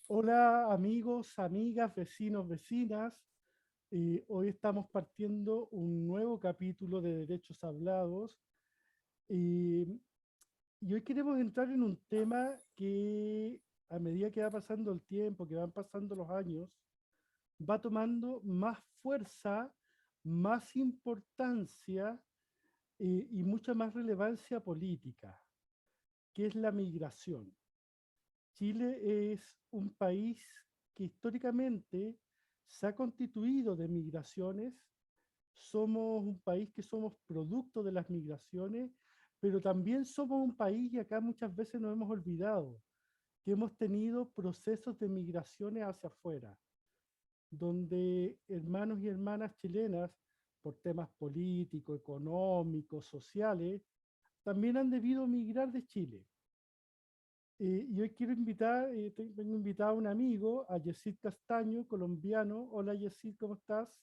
Hola amigos, amigas, vecinos, vecinas. Hoy estamos partiendo un nuevo capítulo de Derechos Hablados eh, y hoy queremos entrar en un tema que a medida que va pasando el tiempo, que van pasando los años, va tomando más fuerza, más importancia y mucha más relevancia política, que es la migración. Chile es un país que históricamente se ha constituido de migraciones. Somos un país que somos producto de las migraciones, pero también somos un país, y acá muchas veces nos hemos olvidado, que hemos tenido procesos de migraciones hacia afuera, donde hermanos y hermanas chilenas, por temas políticos, económicos, sociales, también han debido migrar de Chile. Y hoy quiero invitar, tengo invitado a un amigo, a Yesid Castaño, colombiano. Hola Yesid, ¿cómo estás?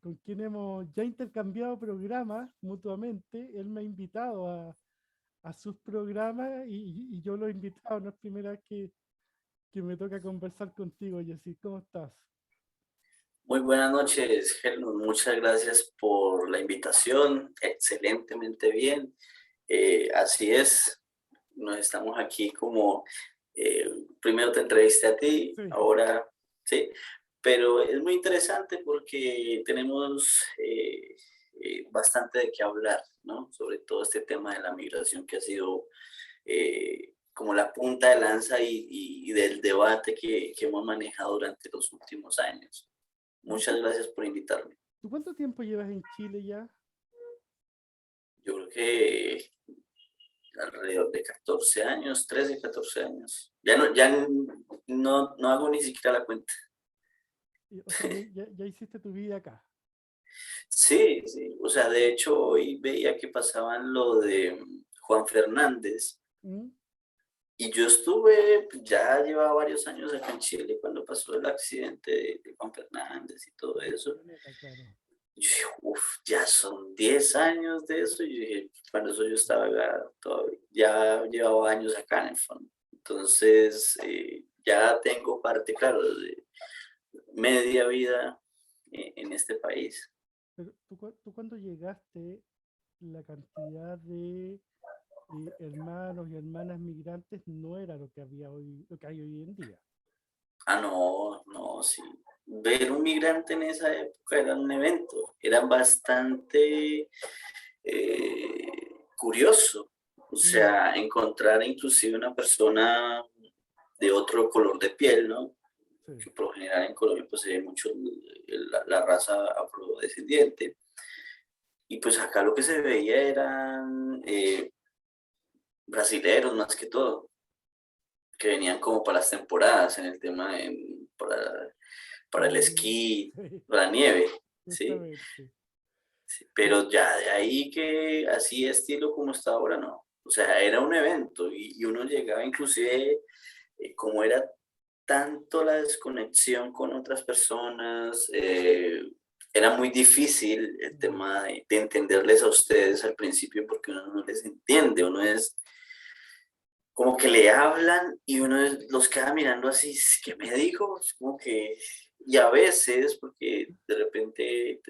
Con quien hemos ya intercambiado programas mutuamente. Él me ha invitado a sus programas y yo lo he invitado. No es primera vez que me toca conversar contigo, Yesid. ¿Cómo estás? Muy buenas noches, Helmut. Muchas gracias por la invitación. Excelentemente bien. Así es, nos estamos aquí como, primero te entrevisté a ti, Sí. ahora sí, pero es muy interesante porque tenemos bastante de qué hablar, ¿no? Sobre todo este tema de la migración que ha sido como la punta de lanza y del debate que hemos manejado durante los últimos años. ¿Y Muchas gracias por invitarme. tú cuánto tiempo llevas en Chile ya? Yo creo que alrededor de 14 años, 13, 14 años. Ya no hago ni siquiera la cuenta. O sea, ya hiciste tu vida acá. Sí, sí. O sea, de hecho, hoy veía que pasaban lo de Juan Fernández ¿Mm? y yo estuve, ya llevaba varios años acá en Chile cuando pasó el accidente de Juan Fernández y todo De la eso. camioneta, claro. Y yo dije, uff, ya son 10 años de eso. Y yo dije, cuando eso yo estaba acá, todavía, ya llevaba años acá en el fondo. Entonces, ya tengo parte, claro, de media vida en este país. Pero tú cuando llegaste, la cantidad de hermanos y hermanas migrantes no era lo que había hoy, lo que hay hoy en día. Ah, no, no, sí. Ver un migrante en esa época era un evento, era bastante curioso. O Mm, sea, encontrar inclusive una persona de otro color de piel, ¿no? sí. Que por lo general en Colombia pues se ve mucho la raza afrodescendiente. Y pues acá lo que se veía eran brasileros más que todo, que venían como para las temporadas en el tema para el Mm, esquí, sí, para la nieve, ¿sí? justamente. Sí, Pero, pero ya de ahí que así estilo como está ahora, no. O sea, era un evento y uno llegaba inclusive, como era tanto la desconexión con otras personas, era muy difícil el mm, tema de entenderles a ustedes al principio porque uno no les entiende, uno es como que le hablan y uno los queda mirando así, ¿qué me dijo? Es como que, y a veces, porque de repente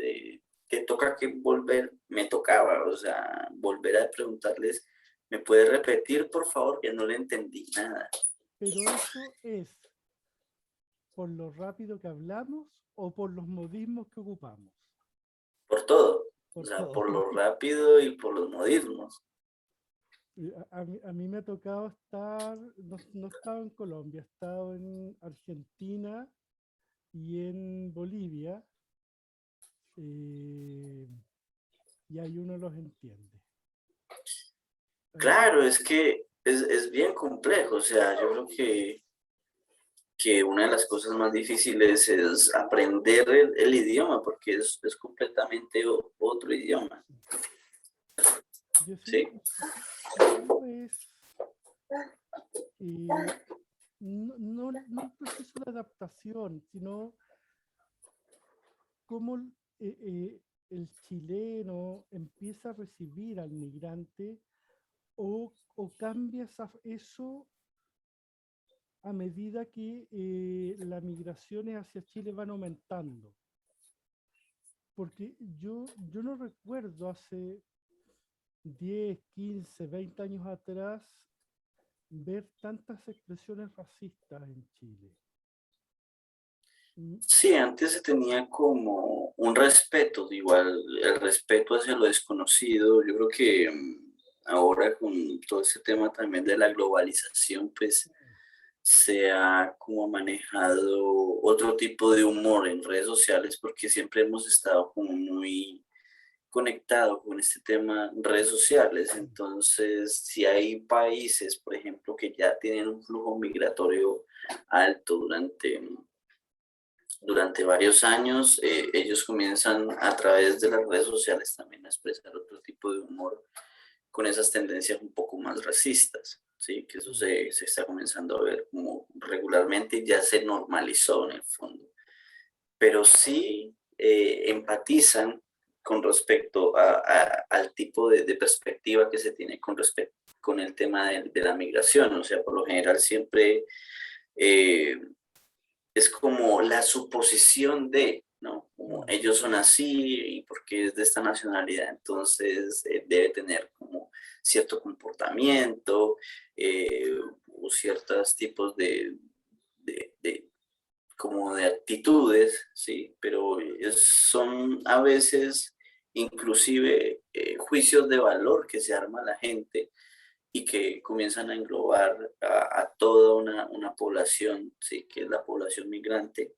te toca que volver, me tocaba, o sea, volver a preguntarles, ¿me puede repetir, por favor? Que no le entendí nada. pero eso es por lo rápido que hablamos o por los modismos que ocupamos. Por todo, o Por sea, todo. por lo rápido y por los modismos. A mí me ha tocado estar, no he estado en Colombia, he estado en Argentina y en Bolivia, eh, y ahí uno los entiende. Claro, es que es bien complejo, o sea, yo creo que una de las cosas más difíciles es aprender el idioma, porque es completamente otro idioma, Yo sí, ¿sí? ¿y cómo es eh, no el proceso de adaptación, sino cómo el chileno empieza a recibir al migrante o cambia eso a medida que las migraciones hacia Chile van aumentando. Porque yo no recuerdo hace 10, 15, 20 años atrás ver tantas expresiones racistas en Chile. Mm, Sí, antes se tenía como un respeto, igual el respeto hacia lo desconocido. Yo creo que ahora con todo ese tema también de la globalización, pues se ha como manejado otro tipo de humor en redes sociales porque siempre hemos estado como muy conectados con este tema en redes sociales. Entonces, si hay países, por ejemplo, que ya tienen un flujo migratorio alto durante varios años, ellos comienzan a través de las redes sociales también a expresar otro tipo de humor con esas tendencias un poco más racistas, ¿sí? Que eso mm, se está comenzando a ver como regularmente y ya se normalizó en el fondo. Pero sí empatizan con respecto al tipo de perspectiva que se tiene con el tema de la migración. O sea, por lo general siempre eh, es como la suposición de, ¿no? Como mm, ellos son así y porque es de esta nacionalidad, entonces debe tener como cierto comportamiento o ciertos tipos de como de actitudes, ¿sí? Pero son a veces inclusive juicios de valor que se arma la gente y que comienzan a englobar a toda una población, ¿sí? Que es la población migrante,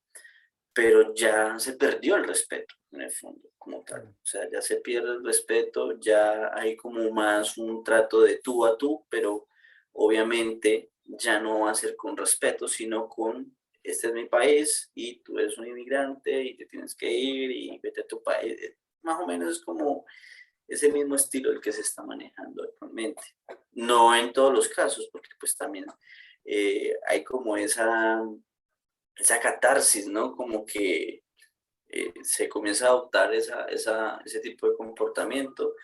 pero ya se perdió el respeto en el fondo como tal. mm, O sea, ya se pierde el respeto, ya hay como más un trato de tú a tú, pero obviamente ya no va a ser con respeto, sino con, este es mi país y tú eres un inmigrante y te tienes que ir y vete a tu país. Más o menos es como ese mismo estilo el que se está manejando actualmente. No en todos los casos, porque pues también hay como esa catarsis, ¿no? Como que se comienza a adoptar ese tipo de comportamiento.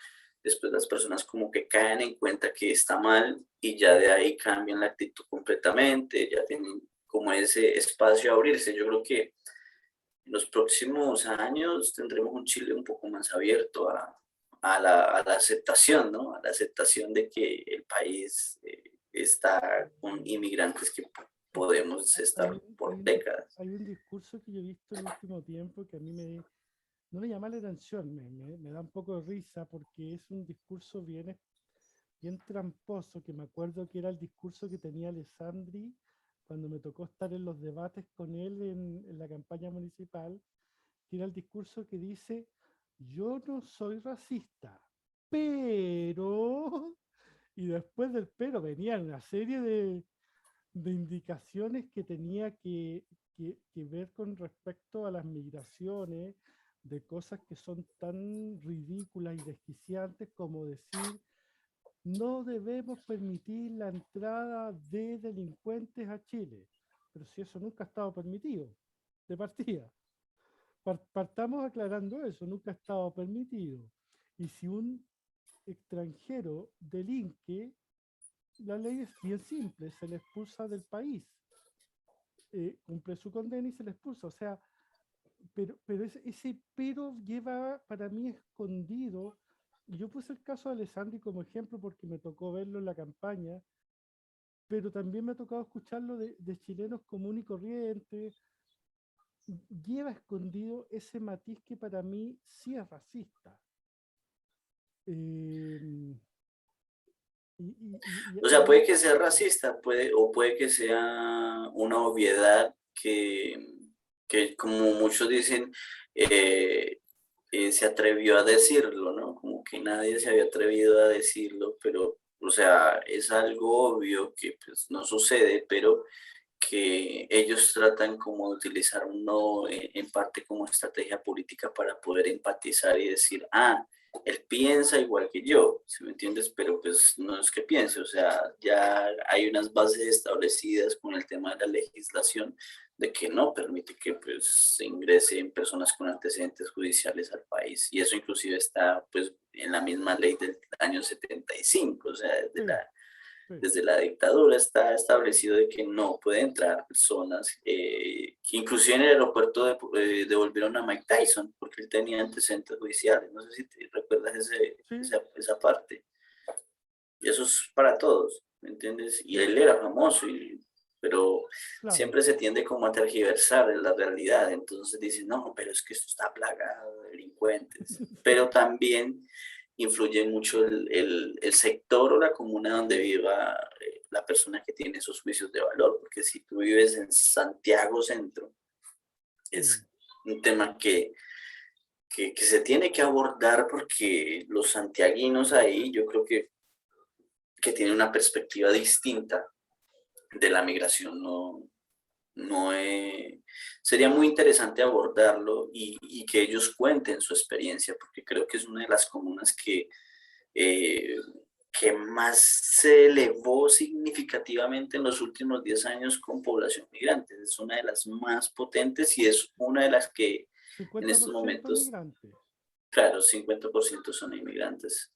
Después las personas como que caen en cuenta que está mal y ya mm. de ahí cambian la actitud completamente, ya tienen como ese espacio a abrirse. Yo creo que en los próximos años tendremos un Chile un poco más abierto a la aceptación, ¿no? A la aceptación de que el país está con inmigrantes que Es que podemos hay, estar hay por un, décadas. hay un discurso que yo he visto el último tiempo que a mí no me llama la atención, me da un poco de risa porque es un discurso bien tramposo, que me acuerdo que era el discurso que tenía Alessandri cuando me tocó estar en los debates con él en la campaña municipal, que era el discurso que dice, yo no soy racista, pero... Y después del pero venían una serie de indicaciones que tenía que ver con respecto a las migraciones, de cosas que son tan ridículas y desquiciantes como decir no debemos permitir la entrada de delincuentes a Chile. Pero si eso nunca ha estado permitido, de partida. Partamos aclarando eso, nunca ha estado permitido. Y si un extranjero delinque, la ley es bien simple, se le expulsa del país, cumple su condena y se le expulsa. O sea, pero ese pero lleva para mí escondido, y yo puse el caso de Alessandri como ejemplo porque me tocó verlo en la campaña, pero también me ha tocado escucharlo de chilenos comunes y corrientes, lleva escondido ese matiz que para mí sí es racista. Eh, O sea, puede y- que sea racista, o puede que sea una obviedad que como muchos dicen, se atrevió a decirlo, ¿no? Como que nadie se había atrevido a decirlo, pero, o sea, es algo obvio que pues, no sucede, pero que ellos tratan como de utilizar uno en parte como estrategia política para poder empatizar y decir, ah, él piensa igual que yo, ¿sí me entiendes? Pero pues no es que piense, o sea, ya hay unas bases establecidas con el tema de la legislación de que no permite que pues se ingresen personas con antecedentes judiciales al país y eso inclusive está pues en la misma ley del año 75, o sea, desde sí, sí, desde la dictadura está establecido de que no pueden entrar personas, que inclusive en el aeropuerto devolvieron a Mike Tyson porque él tenía antecedentes judiciales. No sé si te recuerdas sí, esa parte. Y eso es para todos, ¿me entiendes? Y él era famoso, pero claro. siempre se tiende como a tergiversar la realidad. Entonces dicen, no, pero es que esto está plagado de delincuentes. Pero también influye mucho el sector o la comuna donde viva la persona que tiene esos juicios de valor, porque si tú vives en Santiago Centro, Mm, es un tema que se tiene que abordar porque los santiaguinos ahí yo creo que tienen una perspectiva distinta de la migración. No, no sería muy interesante abordarlo y que ellos cuenten su experiencia, porque creo que es una de las comunas eh, que más se elevó significativamente en los últimos 10 años con población migrante. Es una de las más potentes y es una de las que en estos 50% momentos, migrantes. claro, 50% son inmigrantes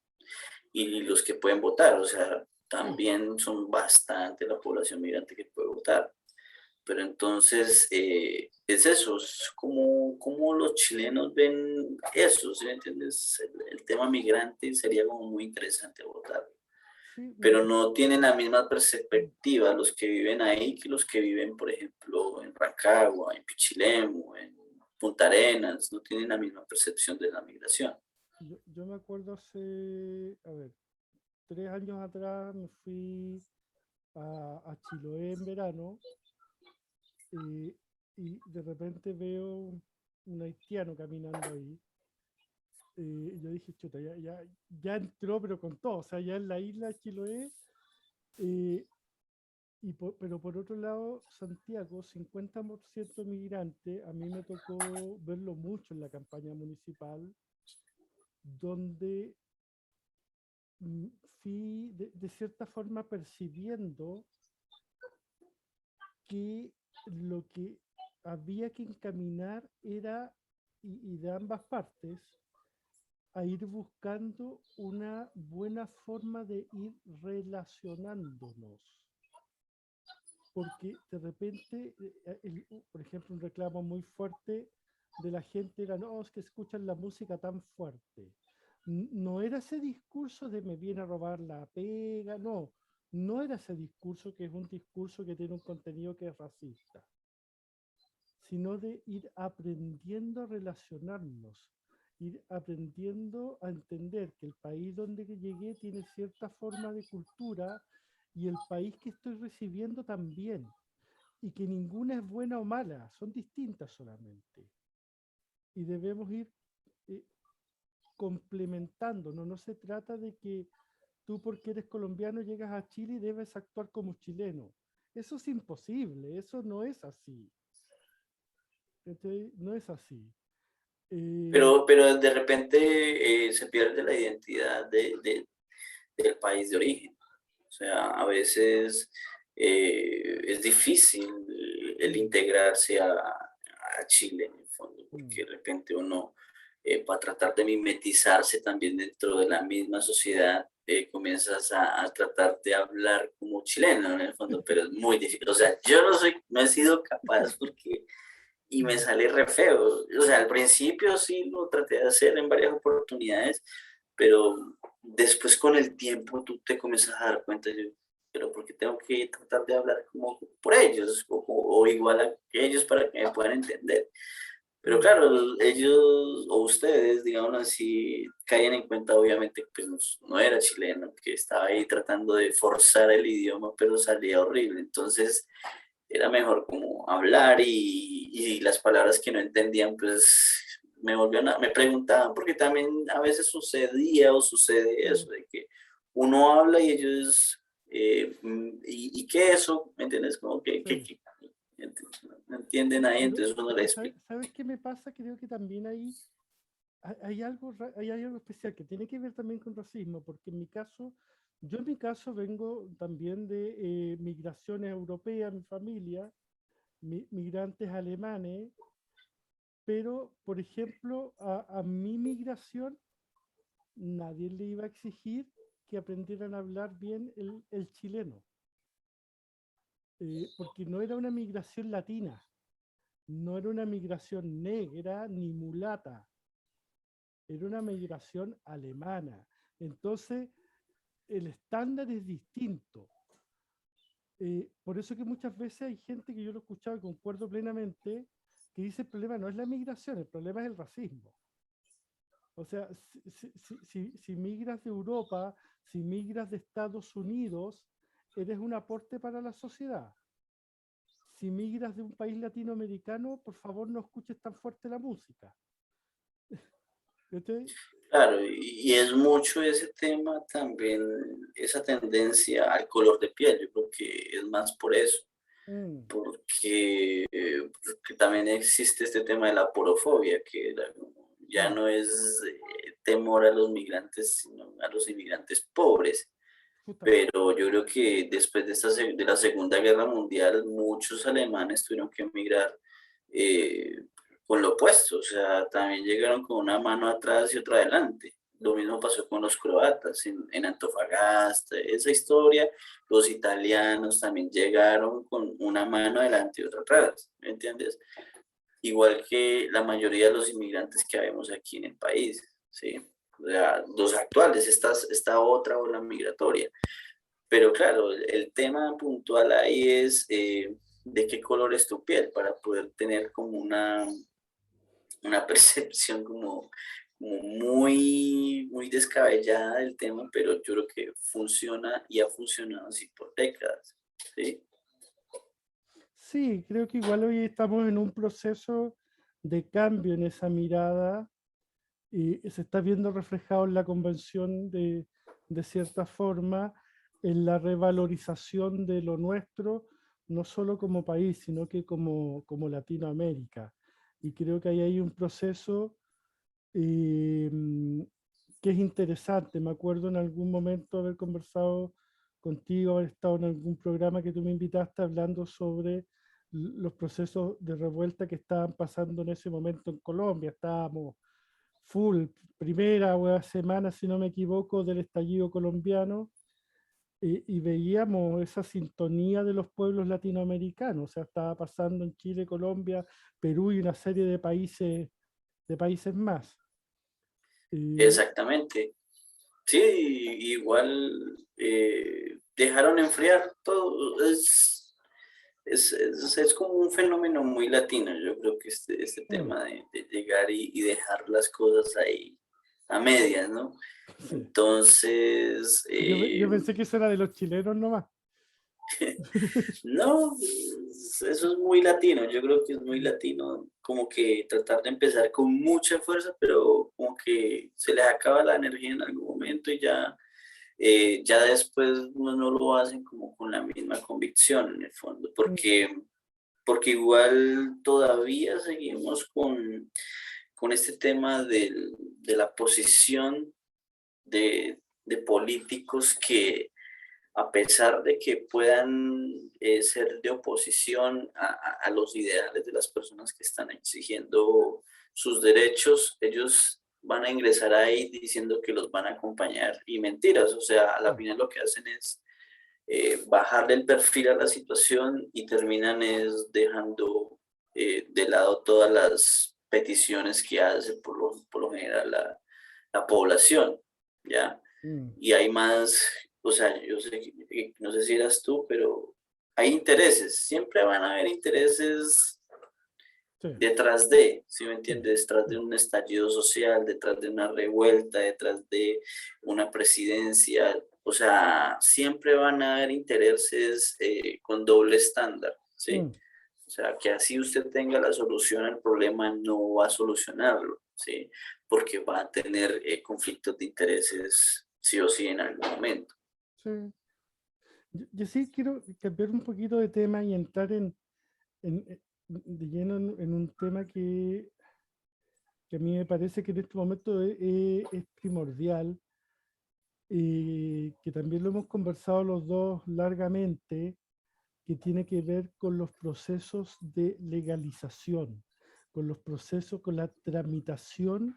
y los que pueden votar, o sea, Sí, también son bastante la población migrante que puede votar. Pero entonces es eso, es como los chilenos ven eso, ¿sí me entiendes? El tema migrante sería como muy interesante abordar, sí, pero mira, no tienen la misma mm, perspectiva los que viven ahí que los que viven, por ejemplo, en Rancagua, en Pichilemu, en Punta Arenas, no tienen la misma percepción de la migración. yo me acuerdo hace, a ver, 3 años atrás me fui a Chiloé en verano, eh, y de repente veo un haitiano caminando ahí. Y yo dije, chuta, ya entró, pero con todo, o sea, ya en la isla de Chiloé. eh, pero por otro lado, Santiago, 50% migrante, a mí me tocó verlo mucho en la campaña municipal, donde mm, fui de cierta forma percibiendo que lo que había que encaminar era, y de ambas partes, a ir buscando una buena forma de ir relacionándonos. Porque de repente, por ejemplo, un reclamo muy fuerte de la gente era, no, es que escuchan la música tan fuerte. No era ese discurso de me viene a robar la pega, no, no era ese discurso que es un discurso que tiene un contenido que es racista, sino de ir aprendiendo a relacionarnos, ir aprendiendo a entender que el país donde llegué tiene cierta forma de cultura y el país que estoy recibiendo también, y que ninguna es buena o mala, son distintas solamente. Y debemos ir eh, complementando, no se trata de que tú porque eres colombiano llegas a Chile y debes actuar como chileno. Eso es imposible, eso no es así. No es así. Eh, Pero de repente se pierde la identidad del país de origen. O sea, a veces es difícil el mm, integrarse a Chile en el fondo, mm, porque de repente uno, para tratar de mimetizarse también dentro de la misma sociedad, comienzas a tratar de hablar como chileno en el fondo, pero es muy difícil. O sea, yo no he sido capaz porque y me mm, sale re feo. O sea, al principio sí lo traté de hacer en varias oportunidades, pero después con el tiempo tú te comienzas a dar cuenta, yo, pero ¿por qué tengo que tratar de hablar como por ellos o igual a ellos para que me puedan entender? Pero mm. claro, ellos o ustedes, digamos así, caen en cuenta obviamente que pues, no era chileno, que estaba ahí tratando de forzar el idioma, pero salía horrible. Entonces, era mejor como hablar y las palabras que no entendían, pues me preguntaban, porque también a veces sucedía o sucede Mm. eso, de que uno habla y ellos, y qué eso, ¿me entiendes? Como Sí. no entienden ahí, Pero, entonces uno le explica. ¿sabes qué me pasa? Creo que también hay algo, hay algo especial que tiene que ver también con racismo, porque yo en mi caso vengo también de migraciones europeas, mi familia, migrantes alemanes, pero, por ejemplo, a mi migración nadie le iba a exigir que aprendieran a hablar bien el chileno, porque no era una migración latina, no era una migración negra ni mulata, era una migración alemana. Entonces, el estándar es distinto. Por eso que muchas veces hay gente que yo lo he escuchado y concuerdo plenamente, que dice el problema no es la migración, el problema es el racismo. O sea, si migras de Europa, si migras de Estados Unidos, eres un aporte para la sociedad. Si migras de un país latinoamericano, por favor no escuches tan fuerte la música. ¿Cachai? Claro, y es mucho ese tema también, esa tendencia al color de piel, yo creo que es más por eso, Mm, porque también existe este tema de la porofobia, que ya mm, no es temor a los migrantes, sino a los inmigrantes pobres. justamente. Pero yo creo que después de, de la Segunda Guerra Mundial, muchos alemanes tuvieron que emigrar eh, con lo opuesto, o sea, también llegaron con una mano atrás y otra adelante. Lo mismo pasó con los croatas en Antofagasta, esa historia. Los italianos también llegaron con una mano adelante y otra atrás, ¿me entiendes? Igual que la mayoría de los inmigrantes que vemos aquí en el país, ¿sí? O sea, los actuales, esta otra ola migratoria. Pero claro, el tema puntual ahí es de qué color es tu piel para poder tener como una percepción como muy descabellada del tema, pero yo creo que funciona y ha funcionado así por décadas. ¿Sí? Sí, creo que igual hoy estamos en un proceso de cambio en esa mirada y se está viendo reflejado en la convención de cierta forma, en la revalorización de lo nuestro, no solo como país, sino que como Latinoamérica. Y creo que ahí hay un proceso eh, que es interesante. Me acuerdo en algún momento haber conversado contigo, haber estado en algún programa que tú me invitaste hablando sobre los procesos de revuelta que estaban pasando en ese momento en Colombia. Estábamos full, primera o semana, si no me equivoco, del estallido colombiano, y veíamos esa sintonía de los pueblos latinoamericanos. O sea, estaba pasando en Chile, Colombia, Perú y una serie de países más. Eh, Exactamente. Sí, igual dejaron enfriar todo. Es como un fenómeno muy latino, yo creo que este mm, tema de llegar y dejar las cosas ahí a medias, ¿no? sí. Entonces, Yo pensé que eso era de los chilenos nomás. no, eso es muy latino, yo creo que es muy latino, como que tratar de empezar con mucha fuerza, pero como que se les acaba la energía en algún momento y ya después no lo hacen como con la misma convicción en el fondo, porque igual todavía seguimos con este tema de la posición de políticos que a pesar de que puedan ser de oposición a los ideales de las personas que están exigiendo sus derechos, ellos van a ingresar ahí diciendo que los van a acompañar y mentiras, o sea, a la Mm, final lo que hacen es bajarle el perfil a la situación y terminan es dejando de lado todas las peticiones que hace por lo general la población, ¿ya? mm, Y hay más, o sea, yo sé, no sé si eras tú, pero hay intereses, siempre van a haber intereses sí, detrás de, ¿sí me mm, entiendes? Detrás de mm, un estallido social, detrás de una revuelta, detrás de una presidencia, o sea, siempre van a haber intereses con doble estándar, ¿sí? mm. O sea, que así usted tenga la solución al problema, no va a solucionarlo, ¿sí? Porque va a tener conflictos de intereses sí o sí en algún momento. Sí. Yo sí quiero cambiar un poquito de tema y entrar de lleno en un tema que a mí me parece que en este momento es primordial, y que también lo hemos conversado los dos largamente, que tiene que ver con los procesos de legalización, con los procesos, con la tramitación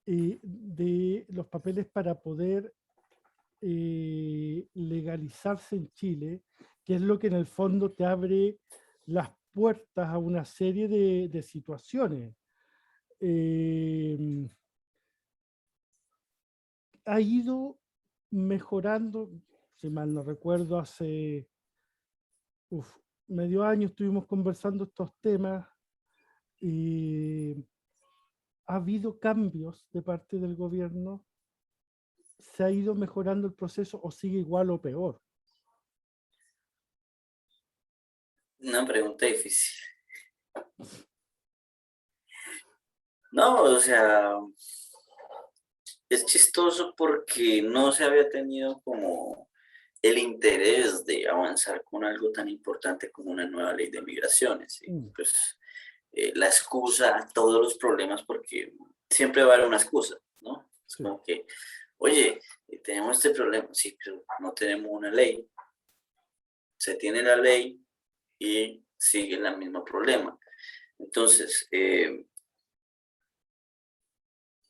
de los papeles para poder legalizarse en Chile, que es lo que en el fondo te abre las puertas a una serie de situaciones. Eh, ha ido mejorando, si mal no recuerdo, hace medio año estuvimos conversando estos temas y ha habido cambios de parte del gobierno. ¿Se ha ido mejorando el proceso o sigue igual o peor? Una pregunta difícil. No, o sea, es chistoso porque no se había tenido como el interés de avanzar con algo tan importante como una nueva ley de migraciones. ¿Sí? Mm, Pues la excusa a todos los problemas, porque siempre va a haber una excusa, ¿no? Es sí. como que, oye, tenemos este problema, sí, pero no tenemos una ley. Se tiene la ley y sigue el mismo problema. Entonces,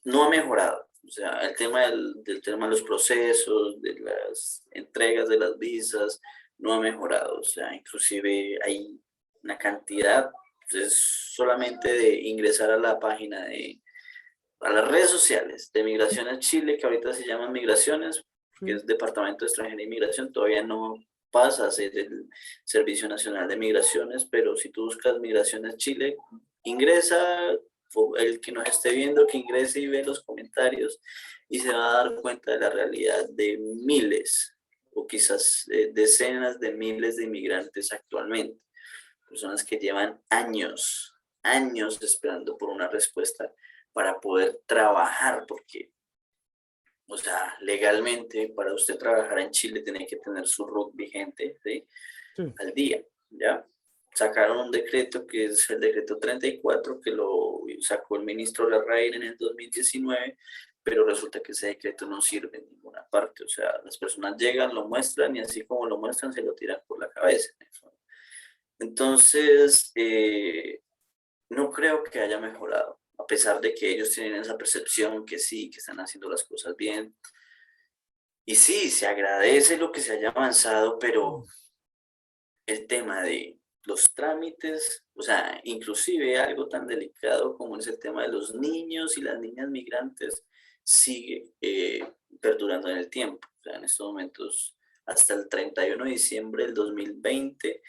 no ha mejorado. O sea, el tema del tema de los procesos, de las entregas de las visas, no ha mejorado. O sea, inclusive hay una cantidad, pues, solamente de ingresar a la página a las redes sociales de Migraciones Chile, que ahorita se llaman Migraciones, que Sí. es Departamento de Extranjería y Migración, todavía no pasa a ser el Servicio Nacional de Migraciones, pero si tú buscas Migraciones Chile, ingresa, el que nos esté viendo, que ingrese y ve los comentarios y se va a dar cuenta de la realidad de miles o quizás decenas de miles de inmigrantes actualmente, personas que llevan años, años esperando por una respuesta para poder trabajar, porque, o sea, legalmente para usted trabajar en Chile tiene que tener su RUT vigente, ¿sí? Sí. Al día, ¿ya? Sacaron un decreto que es el decreto 34 que lo sacó el ministro Larraín en el 2019, pero resulta que ese decreto no sirve en ninguna parte. O sea, las personas llegan, lo muestran y así como lo muestran se lo tiran por la cabeza. Entonces, no creo que haya mejorado, a pesar de que ellos tienen esa percepción que sí, que están haciendo las cosas bien. Y sí, se agradece lo que se haya avanzado, pero Mm, el tema de los trámites, o sea, inclusive algo tan delicado como es el tema de los niños y las niñas migrantes, sigue perdurando en el tiempo. O sea, en estos momentos, hasta el 31 de diciembre del 2020,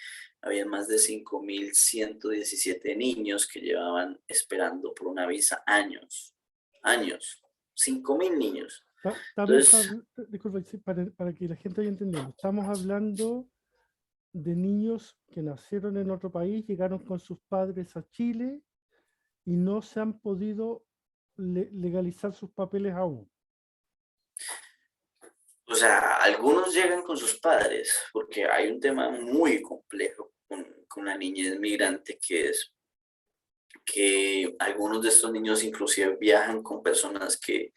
había más de 5.117 niños que llevaban esperando por una visa años, años, 5.000 niños. Entonces, Disculpa, sí, para que la gente vaya entendiendo, estamos hablando de niños que nacieron en otro país, llegaron con sus padres a Chile y no se han podido legalizar sus papeles aún. o sea, algunos llegan con sus padres, porque hay un tema muy complejo con la niñez migrante, que es que algunos de estos niños inclusive viajan con personas que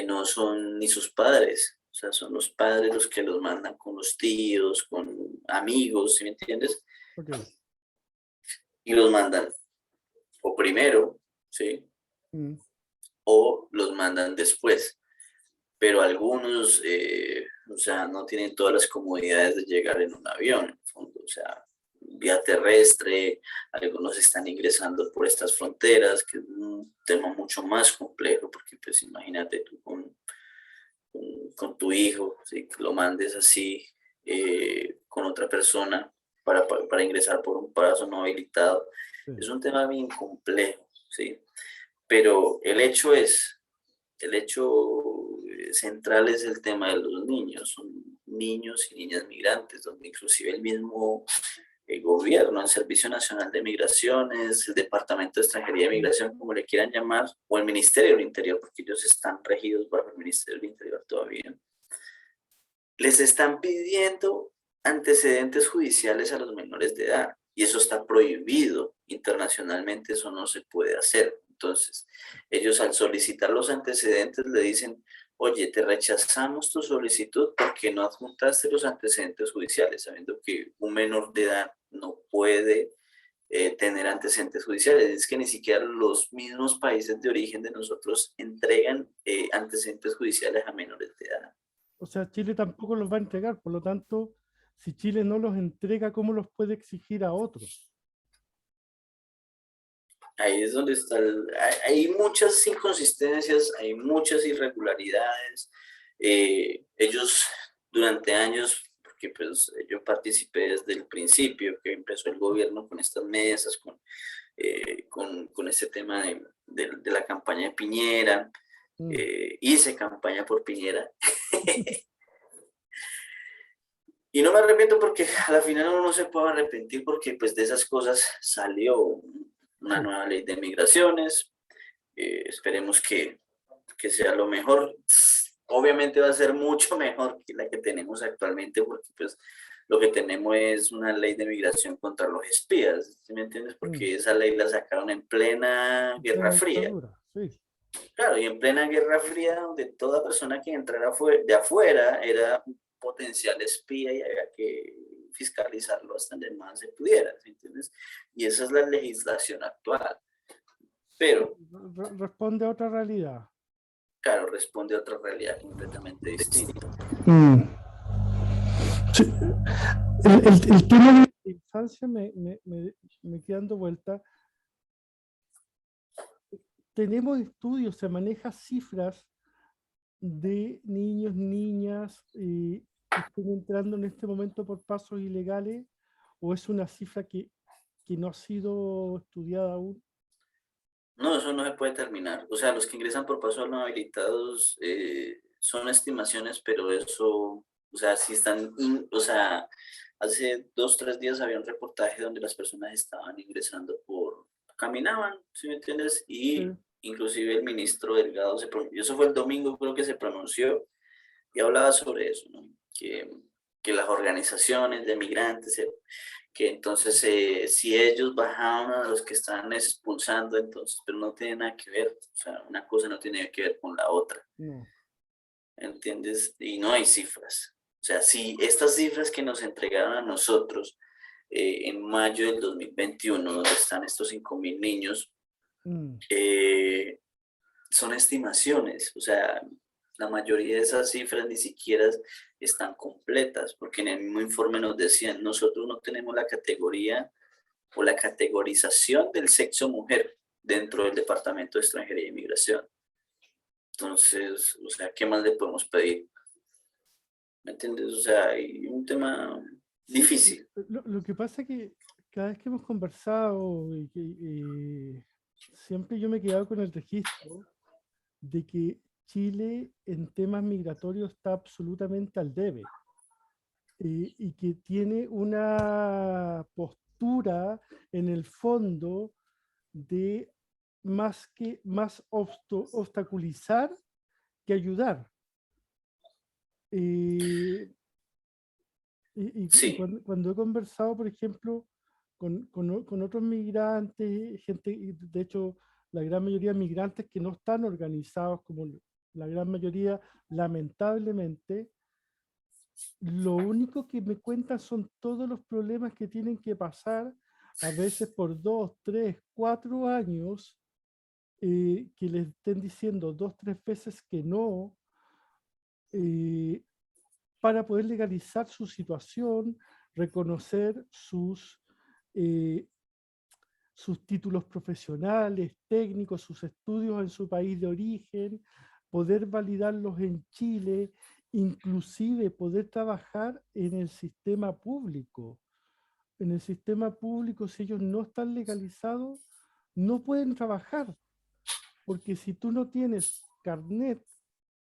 no son ni sus padres. O sea, son los padres los que los mandan con los tíos, con amigos, ¿sí me entiendes? Ok. Y los mandan o primero, ¿sí? Mm, O los mandan después. Pero algunos, o sea, no tienen todas las comodidades de llegar en un avión, en el fondo, o sea, vía terrestre, algunos están ingresando por estas fronteras, que es un tema mucho más complejo, porque pues imagínate tú con tu hijo, ¿sí? Que lo mandes así con otra persona para ingresar por un paso no habilitado, sí. es un tema bien complejo, ¿sí? Pero el hecho central es el tema de los niños, son niños y niñas migrantes, donde inclusive el mismo gobierno, el Servicio Nacional de Migraciones, el Departamento de Extranjería y Mm, Migración, como le quieran llamar, o el Ministerio del Interior, porque ellos están regidos bajo el Ministerio del Interior todavía, les están pidiendo antecedentes judiciales a los menores de edad y eso está prohibido internacionalmente, eso no se puede hacer. Entonces, ellos al solicitar los antecedentes le dicen, oye, te rechazamos tu solicitud porque no adjuntaste los antecedentes judiciales, sabiendo que un menor de edad no puede tener antecedentes judiciales. Es que ni siquiera los mismos países de origen de nosotros entregan antecedentes judiciales a menores de edad. O sea, Chile tampoco los va a entregar, por lo tanto, si Chile no los entrega, ¿cómo los puede exigir a otros? Ahí es donde está, hay muchas inconsistencias, hay muchas irregularidades. Ellos durante años, porque pues yo participé desde el principio que empezó el gobierno con estas mesas, con este tema de la campaña de Piñera, Mm, hice campaña por Piñera. Y no me arrepiento porque a la final uno no se puede arrepentir porque pues de esas cosas salió una sí. nueva ley de migraciones. Esperemos que sea lo mejor. Obviamente va a ser mucho mejor que la que tenemos actualmente porque pues lo que tenemos es una ley de migración contra los espías, ¿sí me entiendes? Mm, Porque esa ley la sacaron en plena Guerra plena Fría. dictadura, sí. Claro, y en plena Guerra Fría, donde toda persona que entrara de afuera era un potencial espía y había que fiscalizarlo hasta donde más se pudiera, ¿sí entiendes? Y esa es la legislación actual. Pero, Responde a otra realidad. claro, responde a otra realidad completamente distinta. Mm. Sí, el tema de la infancia me queda dando vuelta. Tenemos estudios, se maneja cifras de niños, niñas que estén entrando en este momento por pasos ilegales, o es una cifra que no ha sido estudiada aún. No, eso no se puede terminar. O sea, los que ingresan por pasos no habilitados son estimaciones, pero eso, o sea, si están, o sea, hace 2, 3 días había un reportaje donde las personas estaban ingresando caminaban, ¿sí me entiendes? Y Sí. inclusive el ministro Delgado se pronunció, eso fue el domingo, creo que se pronunció y hablaba sobre eso, ¿no? Que las organizaciones de migrantes que entonces si ellos bajaban a los que están expulsando, entonces, pero no tiene nada que ver, o sea, una cosa no tiene que ver con la otra, No. ¿entiendes? Y no hay cifras. O sea, si estas cifras que nos entregaron a nosotros en mayo del 2021, donde están estos 5.000 niños, Mm. eh, son estimaciones, o sea, la mayoría de esas cifras ni siquiera están completas, porque en el mismo informe nos decían, nosotros no tenemos la categoría o la categorización del sexo mujer dentro del Departamento de Extranjería e Inmigración. Entonces, o sea, ¿qué más le podemos pedir? ¿Me entiendes? O sea, hay un tema Sí, difícil. lo que pasa es que cada vez que hemos conversado siempre yo me he quedado con el registro de que Chile en temas migratorios está absolutamente al debe, y que tiene una postura en el fondo de más obstaculizar que ayudar. Eh, y Sí, cuando he conversado, por ejemplo, con otros migrantes, gente, y de hecho, la gran mayoría de migrantes que no están organizados, como la gran mayoría, lamentablemente, lo único que me cuentan son todos los problemas que tienen que pasar, a veces por 2, 3, 4 años, que les estén diciendo 2, 3 veces que no, eh, para poder legalizar su situación, reconocer eh, sus títulos profesionales, técnicos, sus estudios en su país de origen, poder validarlos en Chile, inclusive poder trabajar en el sistema público. En el sistema público, si ellos no están legalizados, no pueden trabajar, porque si tú no tienes carnet,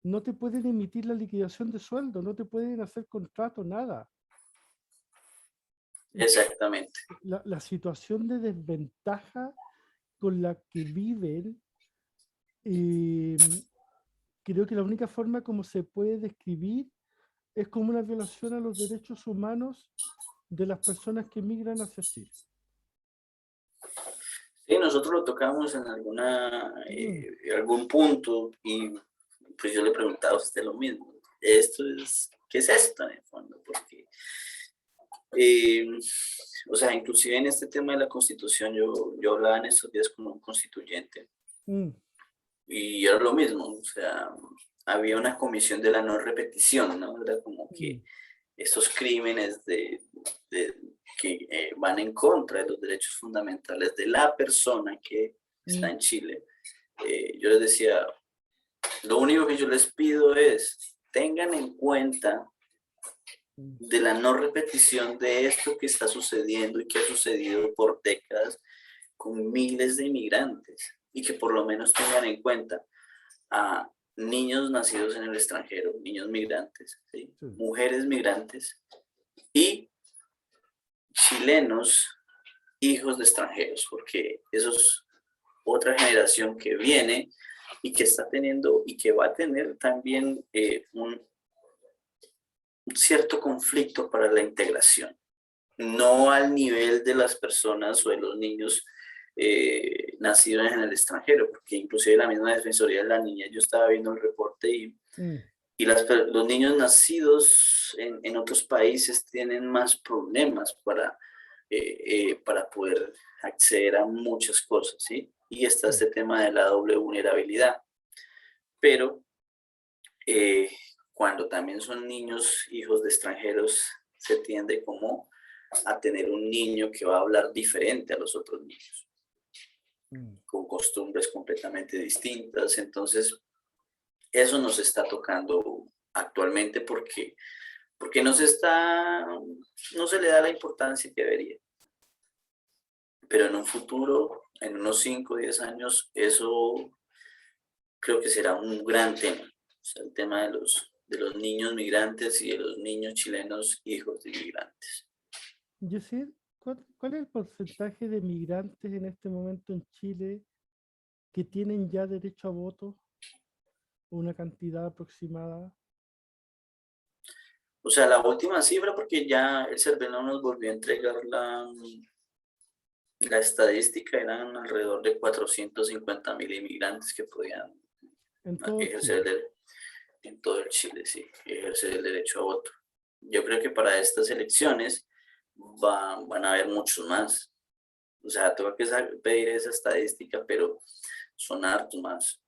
no te pueden emitir la liquidación de sueldo, no te pueden hacer contrato, nada. exactamente. La situación de desventaja con la que viven, eh, creo que la única forma como se puede describir es como una violación a los derechos humanos de las personas que migran hacia Chile. Sí, nosotros lo tocamos en Mm, algún punto y pues yo le preguntaba a usted lo mismo. Esto es, ¿qué es esto en el fondo? Porque Eh, o sea, inclusive en este tema de la constitución, yo hablaba en estos días con un constituyente mm, y era lo mismo, o sea, había una comisión de la no repetición, ¿no? Era como mm, que estos crímenes que van en contra de los derechos fundamentales de la persona que está mm, en Chile. Yo les decía, lo único que yo les pido es tengan en cuenta mm, de la no repetición de esto que está sucediendo y que ha sucedido por décadas con miles de inmigrantes y que por lo menos tengan en cuenta a niños nacidos en el extranjero, niños migrantes, ¿sí? sí, Mujeres migrantes y chilenos hijos de extranjeros, porque eso es otra generación que viene y que está teniendo y que va a tener también un cierto conflicto para la integración, no al nivel de las personas o de los niños nacidos en el extranjero, porque inclusive la misma Defensoría de la Niña, yo estaba viendo el reporte mm, y los niños nacidos en otros países tienen más problemas para poder acceder a muchas cosas, ¿sí? Y está sí, este tema de la doble vulnerabilidad. Pero eh, cuando también son niños, hijos de extranjeros, se tiende como a tener un niño que va a hablar diferente a los otros niños, mm. con costumbres completamente distintas. Entonces, eso nos está tocando actualmente porque no se le da la importancia que debería. Pero en un futuro, en unos 5 o 10 años, eso creo que será un gran tema. O sea, el tema de los niños migrantes y de los niños chilenos hijos de inmigrantes. Yesir, ¿cuál es el porcentaje de migrantes en este momento en Chile que tienen ya derecho a voto? ¿Una cantidad aproximada? O sea, la última cifra, porque ya el CERVEL nos volvió a entregar la estadística, eran alrededor de 450.000 inmigrantes que podían En todo ejercer Chile. en todo el Chile, sí, ejercer el derecho a voto. Yo creo que para estas elecciones van a haber muchos más. O sea, tengo que pedir esa estadística, pero son hartos más.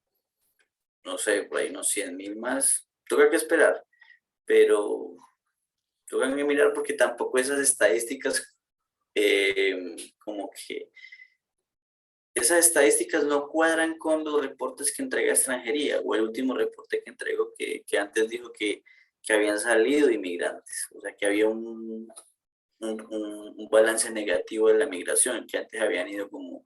No sé, por ahí unos 100.000 más. Toca que esperar, pero toca que mirar porque tampoco esas estadísticas, como que esas estadísticas no cuadran con los reportes que entrega extranjería o el último reporte que entregó que antes dijo que habían salido inmigrantes, o sea, que había un balance negativo de la migración, que antes habían ido como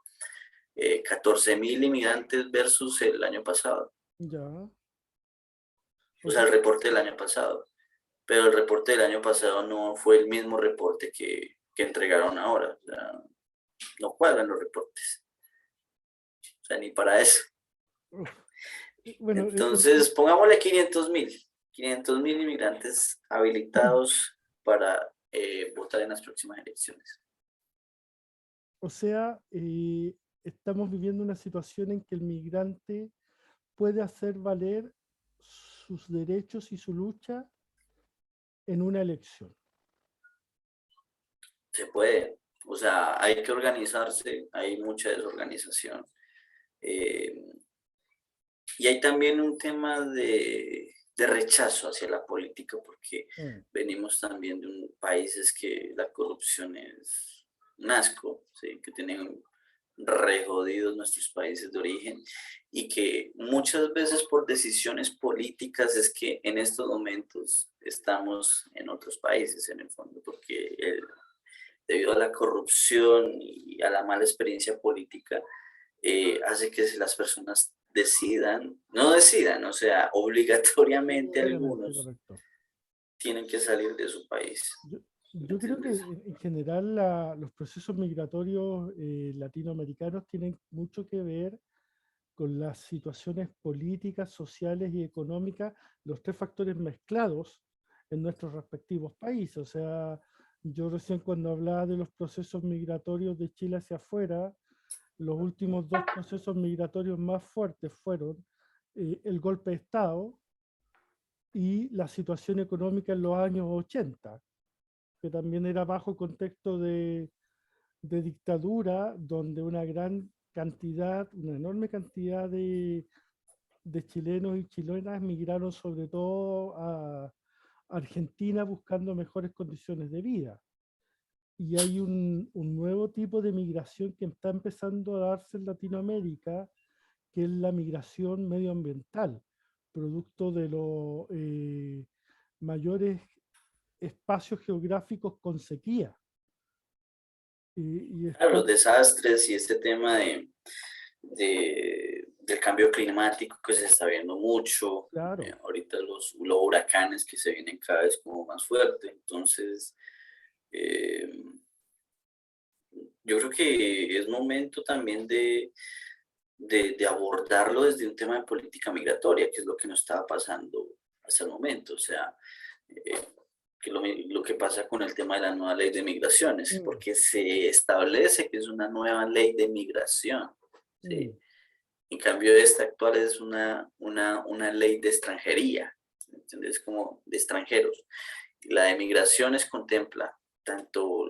14.000 inmigrantes versus el año pasado, Ya. o O sea, sea, el reporte del año pasado, pero el reporte del año pasado no fue el mismo reporte que entregaron ahora, o sea, no cuadran los reportes, o sea, ni para eso. uf, bueno, Entonces, pongámosle 500.000 inmigrantes habilitados para votar en las próximas elecciones. o sea, estamos viviendo una situación en que el migrante puede hacer valer sus derechos y su lucha en una elección. Se puede, o sea, hay que organizarse, hay mucha desorganización. Eh, y hay también un tema de rechazo hacia la política, porque Mm, venimos también de países que la corrupción es un asco, ¿sí? Que tienen re jodidos nuestros países de origen y que muchas veces por decisiones políticas es que en estos momentos estamos en otros países en el fondo, porque debido a la corrupción y a la mala experiencia política, hace que las personas no decidan, o sea, obligatoriamente obligatoriamente, algunos correcto. tienen que salir de su país. Yo, ¿Me yo creo que entiendes? en general los procesos migratorios latinoamericanos tienen mucho que ver con las situaciones políticas, sociales y económicas, los tres factores mezclados en nuestros respectivos países. O sea, yo recién cuando hablaba de los procesos migratorios de Chile hacia afuera, los últimos dos procesos migratorios más fuertes fueron el golpe de Estado y la situación económica en los años 80, que también era bajo contexto de dictadura, donde una gran cantidad, una enorme cantidad de chilenos y chilenas migraron sobre todo a Argentina buscando mejores condiciones de vida. Y hay un nuevo tipo de migración que está empezando a darse en Latinoamérica, que es la migración medioambiental, producto de los mayores espacios geográficos con sequía. Y Claro, está, los desastres y este tema del cambio climático que se está viendo mucho, claro, ahorita los huracanes que se vienen cada vez como más fuerte, entonces eh, yo creo que es momento también de abordarlo desde un tema de política migratoria, que es lo que nos estaba pasando hasta el momento, o sea, eh, que lo que pasa con el tema de la nueva ley de migraciones, mm, porque se establece que es una nueva ley de migración, mm, ¿sí? En cambio, esta actual es una ley de extranjería, ¿entiendes? Como de extranjeros. La de migraciones contempla tanto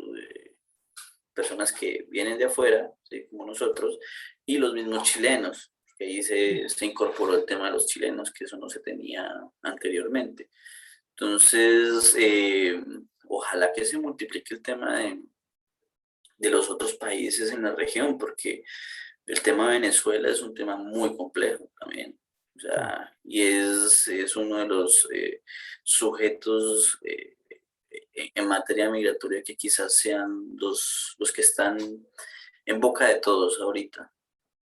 personas que vienen de afuera, ¿sí? Como nosotros, y los mismos chilenos, que ahí mm, se incorporó el tema de los chilenos, que eso no se tenía anteriormente. Entonces, ojalá que se multiplique el tema de los otros países en la región, porque el tema de Venezuela es un tema muy complejo también. O sí, sea, y es uno de los sujetos en materia migratoria que quizás sean los que están en boca de todos ahorita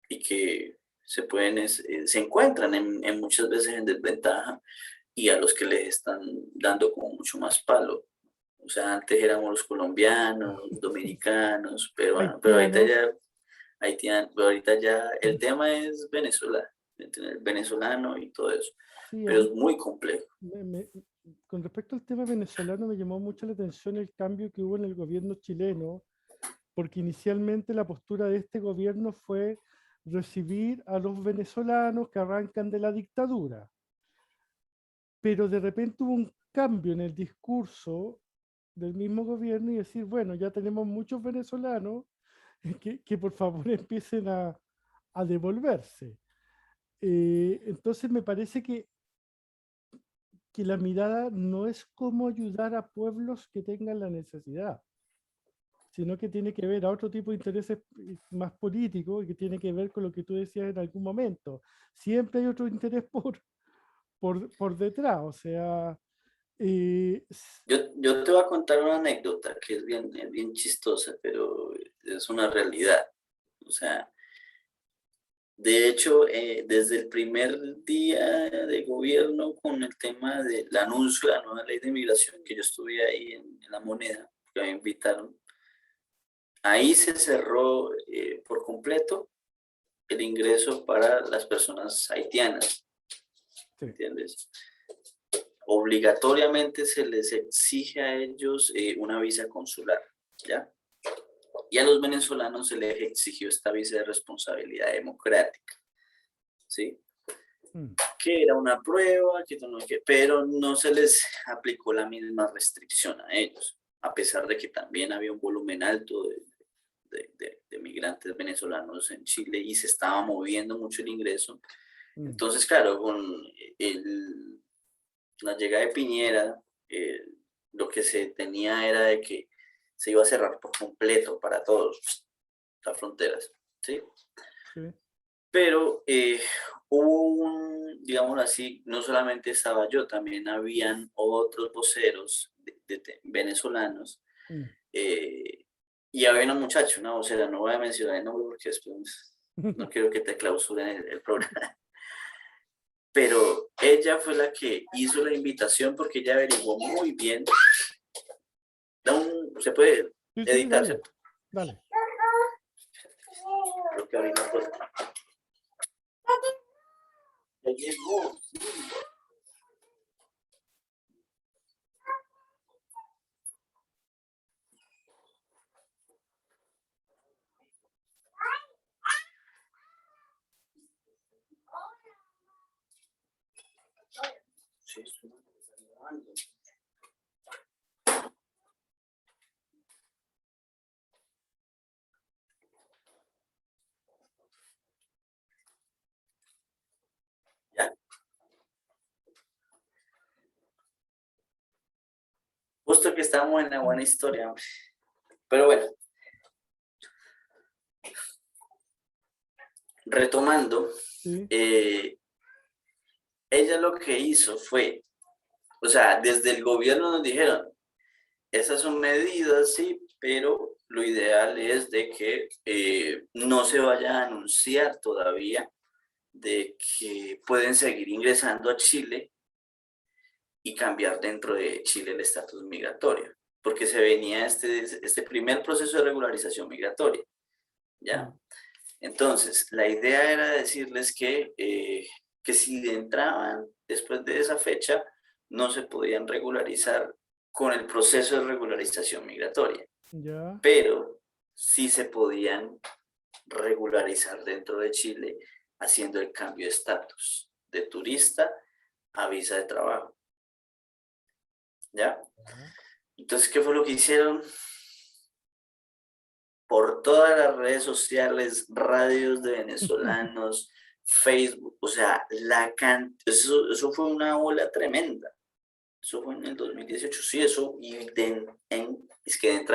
y que se encuentran muchas veces en desventaja y a los que les están dando como mucho más palo. O sea, antes éramos los colombianos, dominicanos, pero bueno, pero ahorita haitianos. ya, pero ahorita ya el tema es Venezuela, el venezolano y todo eso, Sí, a pero mí es muy complejo. con respecto al tema venezolano me llamó mucho la atención el cambio que hubo en el gobierno chileno, porque inicialmente la postura de este gobierno fue recibir a los venezolanos que arrancan de la dictadura, pero de repente hubo un cambio en el discurso del mismo gobierno y decir, bueno, ya tenemos muchos venezolanos que por favor empiecen a devolverse. Entonces me parece que la mirada no es cómo ayudar a pueblos que tengan la necesidad, sino que tiene que ver a otro tipo de intereses más políticos y que tiene que ver con lo que tú decías en algún momento. Siempre hay otro interés por detrás, o sea, Yo te voy a contar una anécdota que es bien chistosa, pero es una realidad. O sea, de hecho, desde el primer día de gobierno con el tema del anuncio de la nueva ley de migración, que yo estuve ahí en La Moneda, que me invitaron, ahí se cerró por completo el ingreso para las personas haitianas, sí, ¿entiendes? Obligatoriamente se les exige a ellos una visa consular, ¿ya? Y a los venezolanos se les exigió esta visa de responsabilidad democrática, ¿sí? mm, Que era una prueba, pero no se les aplicó la misma restricción a ellos, a pesar de que también había un volumen alto de migrantes venezolanos en Chile y se estaba moviendo mucho el ingreso. mm, Entonces, claro, con la llegada de Piñera, lo que se tenía era de que se iba a cerrar por completo para todos las fronteras, ¿sí? sí, Pero hubo digamos así, no solamente estaba yo, también habían otros voceros venezolanos mm. eh, y había una muchacha, una vocera, no voy a mencionar el nombre porque después no quiero que te clausuren el programa, pero ella fue la que hizo la invitación porque ella averiguó muy bien, se puede Sí, sí, editar, dale, ¿cierto? dale. Creo que ahorita pues, ya llegó. Sí, sí, ya, justo que estamos en la buena historia, hombre. Pero bueno, retomando, Sí, ella lo que hizo fue, o sea, desde el gobierno nos dijeron, esas son medidas, sí, pero lo ideal es de que no se vaya a anunciar todavía de que pueden seguir ingresando a Chile y cambiar dentro de Chile el estatus migratorio, porque se venía este primer proceso de regularización migratoria, ¿ya? sí, Entonces, la idea era decirles que si entraban después de esa fecha, no se podían regularizar con el proceso de regularización migratoria, ya. pero sí se podían regularizar dentro de Chile haciendo el cambio de estatus de turista a visa de trabajo, ¿ya? Ya. Entonces, ¿qué fue lo que hicieron? Por todas las redes sociales, radios de venezolanos, Facebook, o sea, eso fue una ola tremenda. Eso fue en el 2018, sí, eso, es que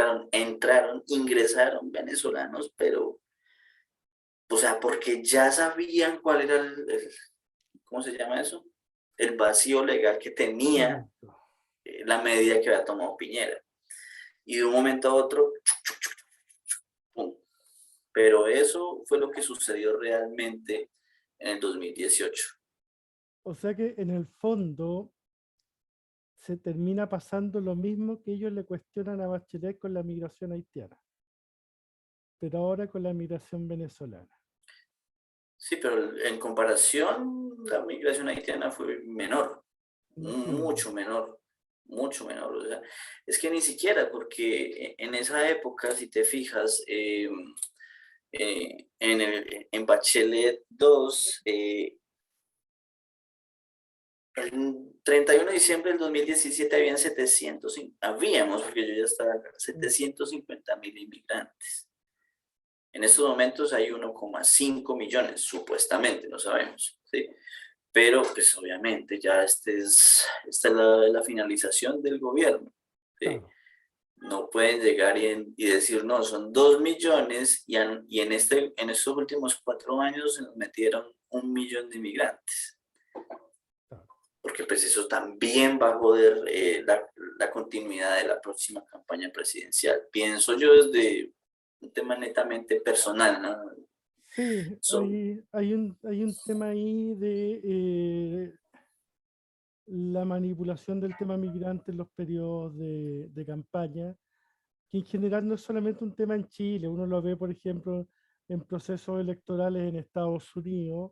ingresaron venezolanos, pero, o sea, porque ya sabían cuál era ¿cómo se llama eso? El vacío legal que tenía Correcto. la medida que había tomado Piñera. Y de un momento a otro, ¡pum! Pero eso fue lo que sucedió realmente en el 2018. O sea que en el fondo se termina pasando lo mismo que ellos le cuestionan a Bachelet con la migración haitiana, pero ahora con la migración venezolana. Sí, pero en comparación, la migración haitiana fue menor, Entiendo. mucho menor. O sea, es que ni siquiera, porque en esa época, si te fijas, en Bachelet 2, el 31 de diciembre del 2017 habíamos, porque yo ya estaba acá, Mm. 750.000 inmigrantes. En estos momentos hay 1,5 millones, supuestamente, no sabemos, ¿sí? Pero pues obviamente ya esta es la finalización del gobierno, ¿sí? Claro. No pueden llegar y decir, no, son 2 millones y en estos últimos 4 años se nos metieron 1 millón de inmigrantes, Claro. porque pues eso también va a joder la continuidad de la próxima campaña presidencial. Pienso yo desde un tema netamente personal, ¿no? Sí, Son, hay un tema ahí de la manipulación del tema migrante en los periodos de campaña, que en general no es solamente un tema en Chile, uno lo ve, por ejemplo, en procesos electorales en Estados Unidos,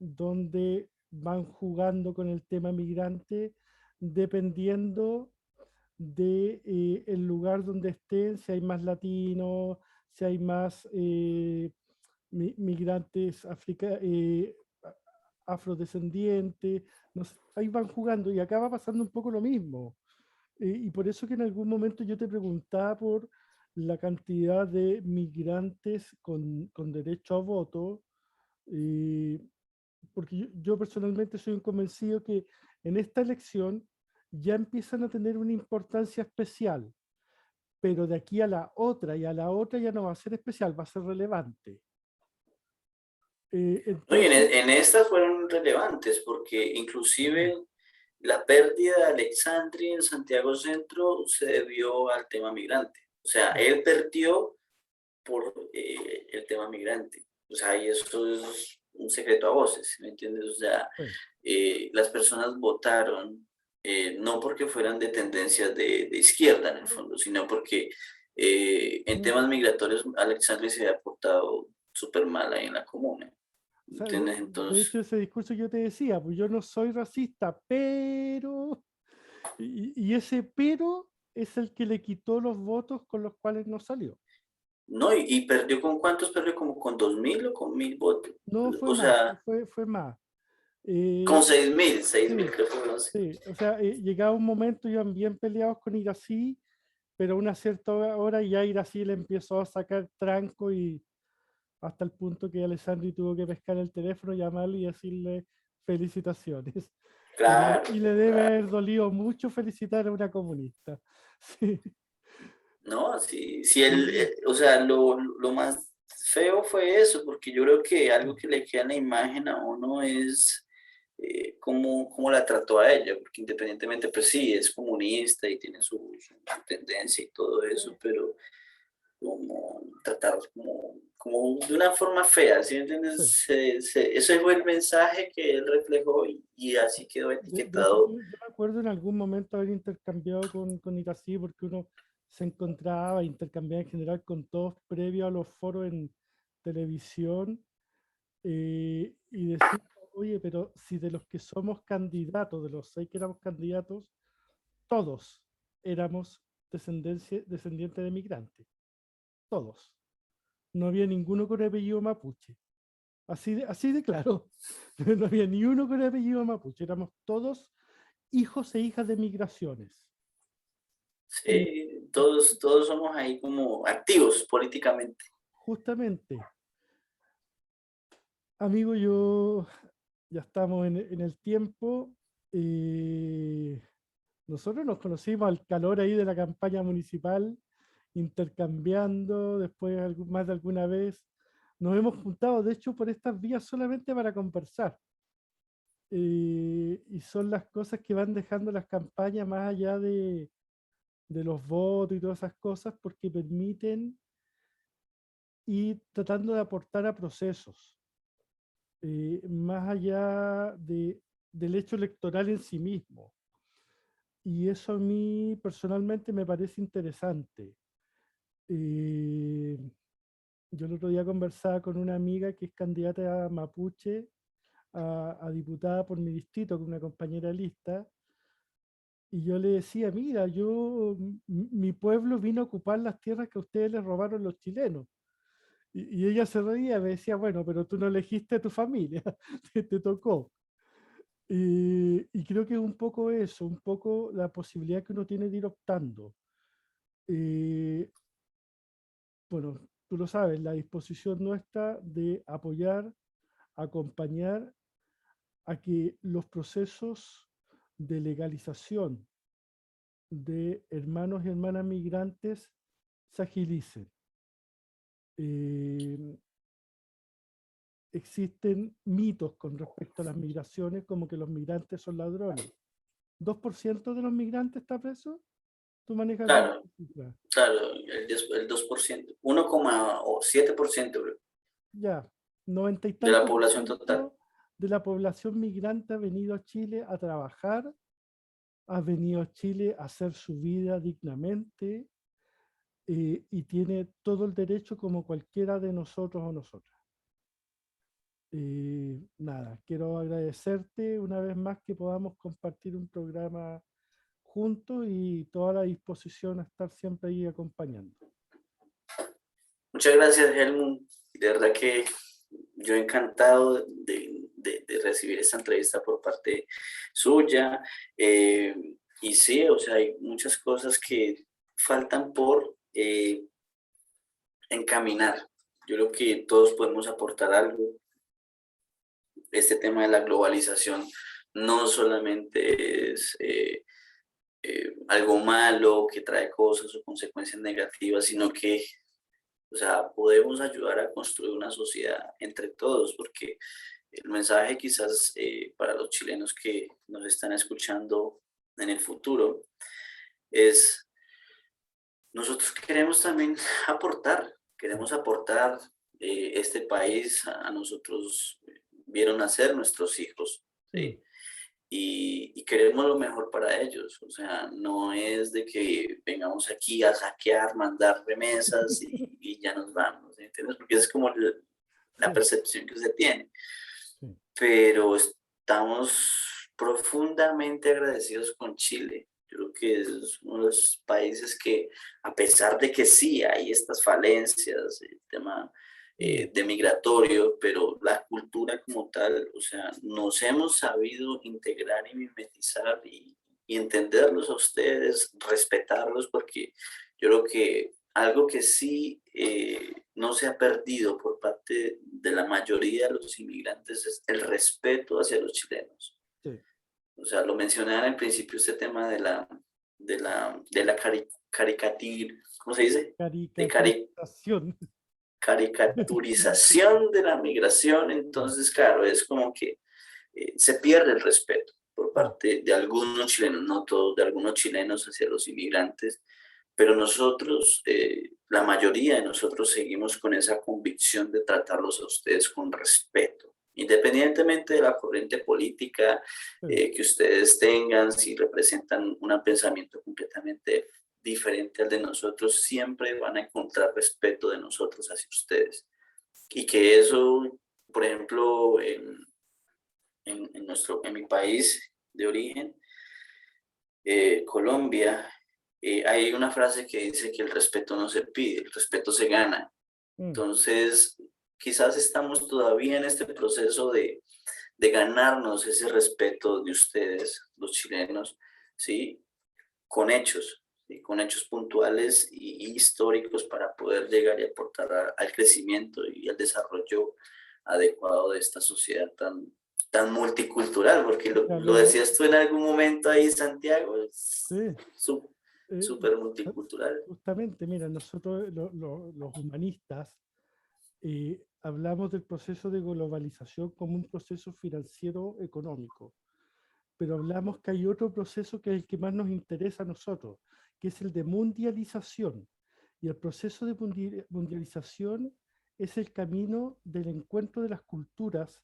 donde van jugando con el tema migrante dependiendo de el lugar donde estén, si hay más latinos, si hay más migrantes afrodescendientes, no sé, ahí van jugando y acaba pasando un poco lo mismo. Y por eso que en algún momento yo te preguntaba por la cantidad de migrantes con derecho a voto, eh, porque yo personalmente soy un convencido que en esta elección ya empiezan a tener una importancia especial, pero de aquí a la otra y a la otra ya no va a ser especial, va a ser relevante. no, y Entonces, en estas fueron relevantes porque sí, inclusive la pérdida de Alexandria en Santiago Centro se debió al tema migrante. O sea, sí, él perdió por el tema migrante. O sea, y eso es un secreto a voces, ¿me entiendes? O sea, sí. las personas votaron no porque fueran de tendencias de izquierda en el fondo, sino porque en Mm. temas migratorios Alexandria se había portado súper mal ahí en la comuna. O sea, ¿Entiendes? de Entonces, hecho, ese discurso yo te decía, pues yo no soy racista, pero... y ese pero es el que le quitó los votos con los cuales no salió. no, y perdió con cuántos, perdió como con 2.000 o con 1.000 votos. No fue O más, sea, fue más. con Eh, 6.000 sí, creo que fueron así. sí, o sea, llegaba un momento, iban bien peleados con Irací, pero a una cierta hora ya Irací le empezó a sacar tranco y hasta el punto que Alessandri tuvo que pescar el teléfono, llamarle y decirle felicitaciones. Claro, Y le debe claro. haber dolido mucho felicitar a una comunista. Sí, No, sí, sí, sí, o sea, lo más feo fue eso, porque yo creo que algo sí, que le queda en la imagen a uno es cómo la trató a ella, porque independientemente, pues sí, es comunista y tiene su tendencia y todo eso, pero como tratar como de una forma fea, ¿sí me sí. entiendes? Ese fue el mensaje que él reflejó y así quedó De hecho, etiquetado. yo me acuerdo en algún momento haber intercambiado con Itací porque uno se encontraba, intercambiaba en general con todos previo a los foros en televisión y decía, oye, pero si de los que somos candidatos, de los 6 que éramos candidatos, todos éramos descendientes de migrantes, todos. No había ninguno con apellido mapuche. Así de claro. No había ni uno con apellido mapuche. Éramos todos hijos e hijas de migraciones. Y Sí, todos somos ahí como activos políticamente. justamente, amigo, yo ya estamos en el tiempo. Y nosotros nos conocimos al calor ahí de la campaña municipal, intercambiando después más de alguna vez. Nos hemos juntado, de hecho, por estas vías solamente para conversar. Y son las cosas que van dejando las campañas más allá de los votos y todas esas cosas, porque permiten ir tratando de aportar a procesos, más allá del hecho electoral en sí mismo. Y eso a mí personalmente me parece interesante. Eh, yo el otro día conversaba con una amiga que es candidata a Mapuche, a diputada por mi distrito, con una compañera lista, y yo le decía, mira, mi pueblo vino a ocupar las tierras que a ustedes les robaron los chilenos. Y ella se reía y me decía, bueno, pero tú no elegiste a tu familia, te tocó. Y creo que es un poco eso, un poco la posibilidad que uno tiene de ir optando. Eh, bueno, tú lo sabes, la disposición nuestra de apoyar, acompañar a que los procesos de legalización de hermanos y hermanas migrantes se agilicen. Eh, existen mitos con respecto a las migraciones, como que los migrantes son ladrones. ¿2% de los migrantes está preso? ¿Tú manejas alguna Claro, cifra? claro, el 2%, 1,7% creo, Ya, noventa y de la tantos por población total. ciento de la población migrante ha venido a Chile a trabajar, ha venido a Chile a hacer su vida dignamente y tiene todo el derecho como cualquiera de nosotros o nosotras. Nada, quiero agradecerte una vez más que podamos compartir un programa juntos y toda la disposición a estar siempre ahí acompañando. Muchas gracias, Helmut. De verdad que yo encantado de recibir esta entrevista por parte suya. Eh, y sí, o sea, hay muchas cosas que faltan por encaminar. Yo creo que todos podemos aportar algo. Este tema de la globalización no solamente es algo malo que trae cosas o consecuencias negativas, sino que, o sea, podemos ayudar a construir una sociedad entre todos, porque el mensaje quizás para los chilenos que nos están escuchando en el futuro es, nosotros queremos también aportar, Sí, queremos aportar este país a nosotros, vieron nacer nuestros hijos, mm, ¿sí? Y queremos lo mejor para ellos. O sea, no es de que vengamos aquí a saquear, mandar remesas y ya nos vamos, ¿entiendes? Porque esa es como la sí, percepción que se tiene. sí, Pero estamos profundamente agradecidos con Chile. Yo creo que es uno de los países que, a pesar de que sí hay estas falencias, el tema mm, de migratorio, pero la cultura como tal, o sea, nos hemos sabido integrar y mimetizar y entenderlos a ustedes, respetarlos, porque yo creo que algo que sí no se ha perdido por parte de la mayoría de los inmigrantes es el respeto hacia los chilenos. sí. O sea, lo mencionaba en el principio este tema de la caricatura, ¿cómo se dice? De Caricaturización. caricaturización de la migración. Entonces, claro, es como que se pierde el respeto por Sí, parte de algunos chilenos, no todos, de algunos chilenos hacia los inmigrantes, pero nosotros, la mayoría de nosotros seguimos con esa convicción de tratarlos a ustedes con respeto, independientemente de la corriente política sí, que ustedes tengan, si representan un pensamiento completamente diferente al de nosotros, siempre van a encontrar respeto de nosotros hacia ustedes. Y que eso, por ejemplo, en mi país de origen, Colombia, hay una frase que dice que el respeto no se pide, el respeto se gana. mm, Entonces, quizás estamos todavía en este proceso de ganarnos ese respeto de ustedes, los chilenos, ¿sí? Con hechos, ¿sí? Con hechos puntuales y históricos para poder llegar y aportar al crecimiento y al desarrollo adecuado de esta sociedad tan multicultural, porque ya lo decías tú en algún momento ahí, Santiago, sí, es eh, súper multicultural. justamente, mira, nosotros los humanistas hablamos del proceso de globalización como un proceso financiero económico, pero hablamos que hay otro proceso que es el que más nos interesa a nosotros, que es el de mundialización. Y el proceso de mundialización es el camino del encuentro de las culturas,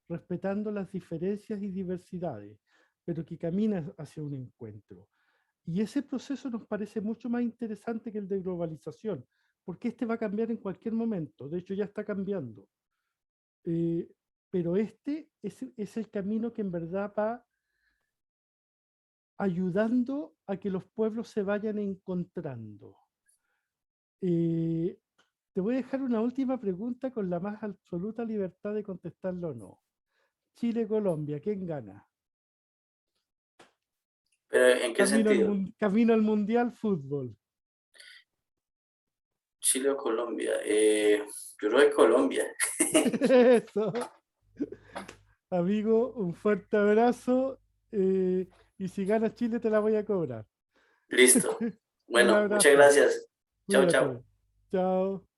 respetando las diferencias y diversidades, pero que camina hacia un encuentro. Y ese proceso nos parece mucho más interesante que el de globalización, porque este va a cambiar en cualquier momento, de hecho ya está cambiando. Eh, pero este es el camino que en verdad va ayudando a que los pueblos se vayan encontrando. Eh, Te voy a dejar una última pregunta con la más absoluta libertad de contestarlo o no. Chile-Colombia, ¿quién gana? Pero ¿en qué sentido? Camino al Mundial Fútbol. Chile o Colombia. Yo creo que Colombia. Eso, amigo, un fuerte abrazo. Y si gana Chile te la voy a cobrar. Listo. Un Bueno, muchas abrazo, gracias. Chao, chao. cuídate. Chao.